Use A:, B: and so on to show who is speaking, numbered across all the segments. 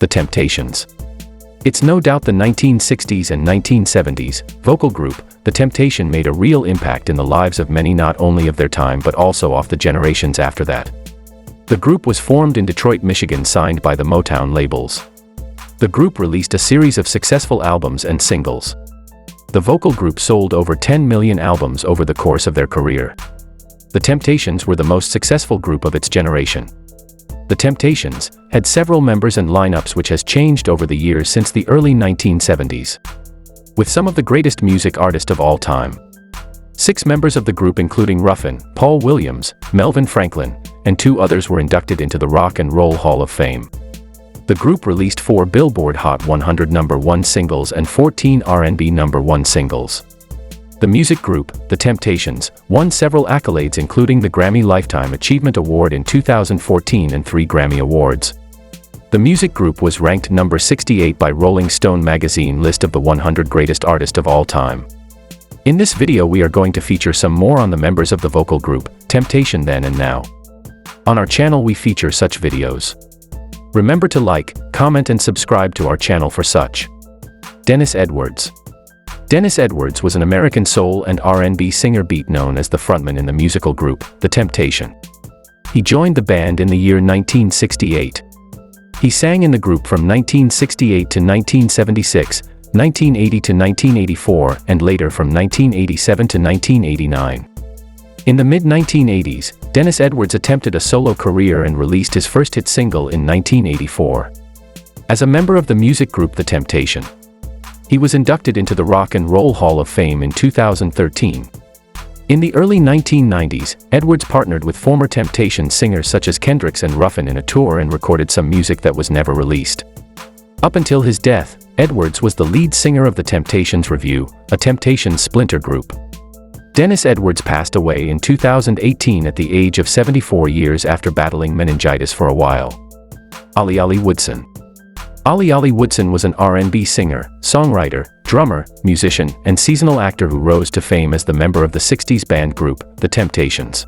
A: The Temptations. It's no doubt the 1960s and 1970s vocal group, The Temptation, made a real impact in the lives of many, not only of their time but also of the generations after that. The group was formed in Detroit, Michigan, signed by the Motown labels. The group released a series of successful albums and singles. The vocal group sold over 10 million albums over the course of their career. The Temptations were the most successful group of its generation. The Temptations had several members and lineups which has changed over the years since the early 1970s. With some of the greatest music artists of all time. 6 members of the group, including Ruffin, Paul Williams, Melvin Franklin, and 2 others, were inducted into the Rock and Roll Hall of Fame. The group released 4 Billboard Hot 100 #1 singles and 14 R&B #1 singles. The music group, The Temptations, won several accolades, including the Grammy Lifetime Achievement Award in 2014 and 3 Grammy Awards. The music group was ranked number 68 by Rolling Stone magazine list of the 100 greatest artists of all time. In this video we are going to feature some more on the members of the vocal group, Temptation then and now. On our channel we feature such videos. Remember to like, comment and subscribe to our channel for such. Dennis Edwards. Dennis Edwards was an American soul and R&B singer, beat known as the frontman in the musical group, The Temptation. He joined the band in the year 1968. He sang in the group from 1968 to 1976, 1980 to 1984, and later from 1987 to 1989. In the mid-1980s, Dennis Edwards attempted a solo career and released his first hit single in 1984. As a member of the music group The Temptation, he was inducted into the Rock and Roll Hall of Fame in 2013. In the early 1990s, Edwards partnered with former Temptation singers such as Kendricks and Ruffin in a tour and recorded some music that was never released. Up until his death, Edwards was the lead singer of the Temptations Revue, a Temptations splinter group. Dennis Edwards passed away in 2018 at the age of 74 years after battling meningitis for a while. Ali-Ollie Woodson. Ali-Ollie Woodson was an R&B singer, songwriter, drummer, musician, and seasonal actor who rose to fame as the member of the 60s band group, The Temptations.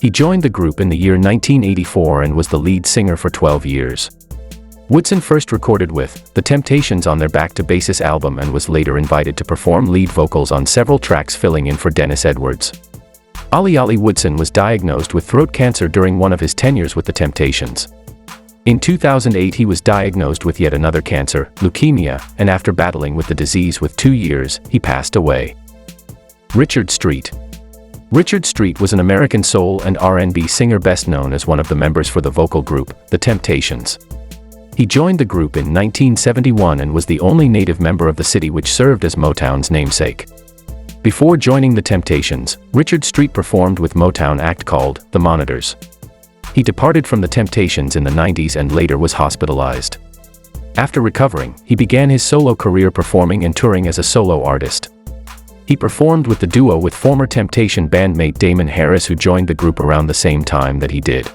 A: He joined the group in the year 1984 and was the lead singer for 12 years. Woodson first recorded with The Temptations on their Back to Basis album and was later invited to perform lead vocals on several tracks, filling in for Dennis Edwards. Ali-Ollie Woodson was diagnosed with throat cancer during one of his tenures with The Temptations. In 2008 he was diagnosed with yet another cancer, leukemia, and after battling with the disease with 2 years, he passed away. Richard Street. Richard Street was an American soul and R&B singer, best known as one of the members for the vocal group, The Temptations. He joined the group in 1971 and was the only native member of the city, which served as Motown's namesake. Before joining The Temptations, Richard Street performed with Motown act called The Monitors. He departed from The Temptations in the 90s and later was hospitalized. After recovering, he began his solo career performing and touring as a solo artist. He performed with the duo with former Temptation bandmate Damon Harris, who joined the group around the same time that he did.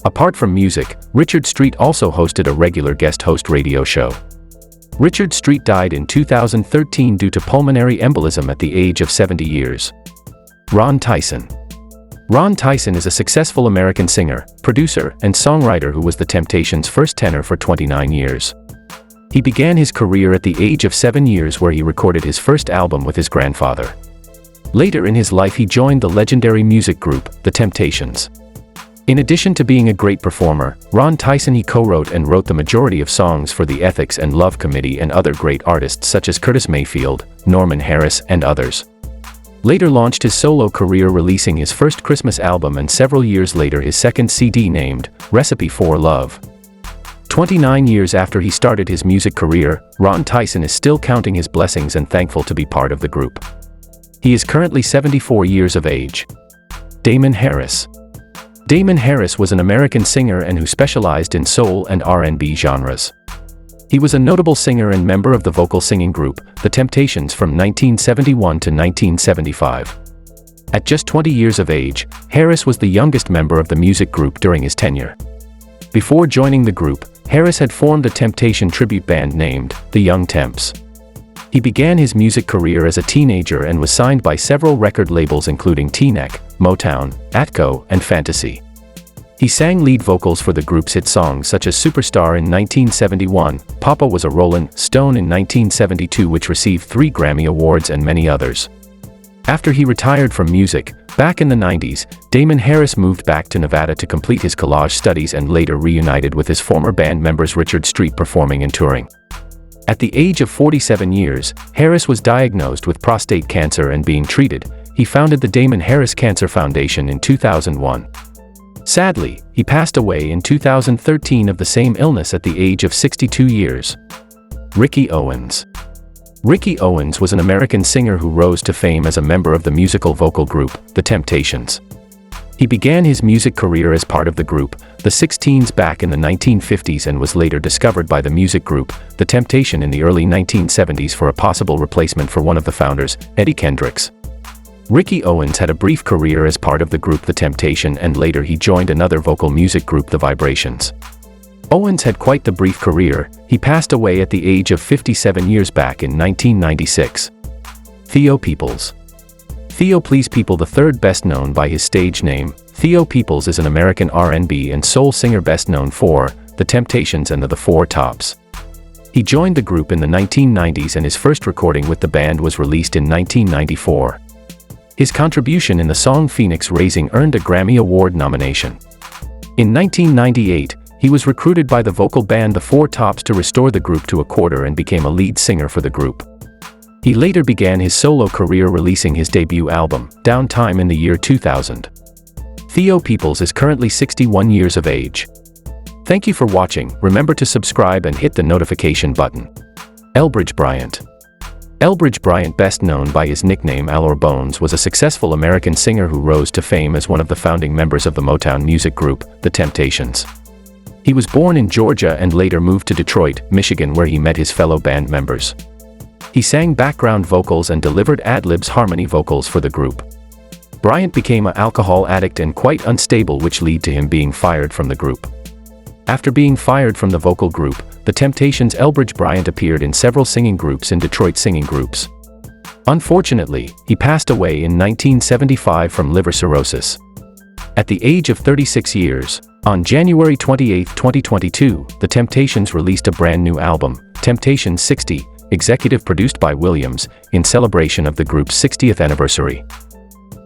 A: Apart from music, Richard Street also hosted a regular guest host radio show. Richard Street died in 2013 due to pulmonary embolism at the age of 70 years. Ron Tyson. Ron Tyson is a successful American singer, producer, and songwriter who was The Temptations' first tenor for 29 years. He began his career at the age of 7 years, where he recorded his first album with his grandfather. Later in his life he joined the legendary music group, The Temptations. In addition to being a great performer, Ron Tyson co-wrote and wrote the majority of songs for the Ethics and Love Committee and other great artists such as Curtis Mayfield, Norman Harris, and others. Later launched his solo career, releasing his first Christmas album and several years later his second CD named Recipe for Love. 29 years after he started his music career, Ron Tyson is still counting his blessings and thankful to be part of the group. He is currently 74 years of age. Damon Harris. Damon Harris was an American singer and who specialized in soul and R&B genres. He was a notable singer and member of the vocal singing group, The Temptations, from 1971 to 1975. At just 20 years of age, Harris was the youngest member of the music group during his tenure. Before joining the group, Harris had formed a Temptation tribute band named The Young Temps. He began his music career as a teenager and was signed by several record labels including T-Neck, Motown, Atco, and Fantasy. He sang lead vocals for the group's hit songs such as Superstar in 1971, Papa Was a Rollin', Stone in 1972, which received 3 Grammy Awards, and many others. After he retired from music, back in the 90s, Damon Harris moved back to Nevada to complete his collage studies and later reunited with his former band members Richard Street, performing and touring. At the age of 47 years, Harris was diagnosed with prostate cancer and being treated. He founded the Damon Harris Cancer Foundation in 2001. Sadly, he passed away in 2013 of the same illness at the age of 62 years. Ricky Owens. Ricky Owens was an American singer who rose to fame as a member of the musical vocal group, The Temptations. He began his music career as part of the group, the 16s, back in the 1950s, and was later discovered by the music group, The Temptation, in the early 1970s for a possible replacement for one of the founders, Eddie Kendricks. Ricky Owens had a brief career as part of the group The Temptation, and later he joined another vocal music group, The Vibrations. Owens had quite the brief career. He passed away at the age of 57 years back in 1996. Theo Peoples. Theo Peoples III, best known by his stage name, Theo Peoples, is an American R&B and soul singer best known for The Temptations and the Four Tops. He joined the group in the 1990s, and his first recording with the band was released in 1994. His contribution in the song Phoenix Rising earned a Grammy Award nomination. In 1998, he was recruited by the vocal band The Four Tops to restore the group to a quarter and became a lead singer for the group. He later began his solo career, releasing his debut album, Downtime, in the year 2000. Theo Peoples is currently 61 years of age. Thank you for watching. Remember to subscribe and hit the notification button. Elbridge Bryant. Elbridge Bryant, best known by his nickname Al or Bones, was a successful American singer who rose to fame as one of the founding members of the Motown music group, The Temptations. He was born in Georgia and later moved to Detroit, Michigan, where he met his fellow band members. He sang background vocals and delivered ad-libs harmony vocals for the group. Bryant became an alcohol addict and quite unstable, which led to him being fired from the group. After being fired from the vocal group, The Temptations, Elbridge Bryant appeared in several singing groups in Detroit singing groups. Unfortunately, he passed away in 1975 from liver cirrhosis. At the age of 36 years, on January 28, 2022, The Temptations released a brand new album, Temptations 60, executive produced by Williams, in celebration of the group's 60th anniversary.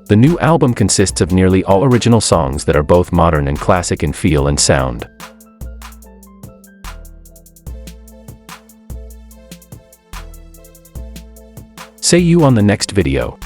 A: The new album consists of nearly all original songs that are both modern and classic in feel and sound. See you on the next video.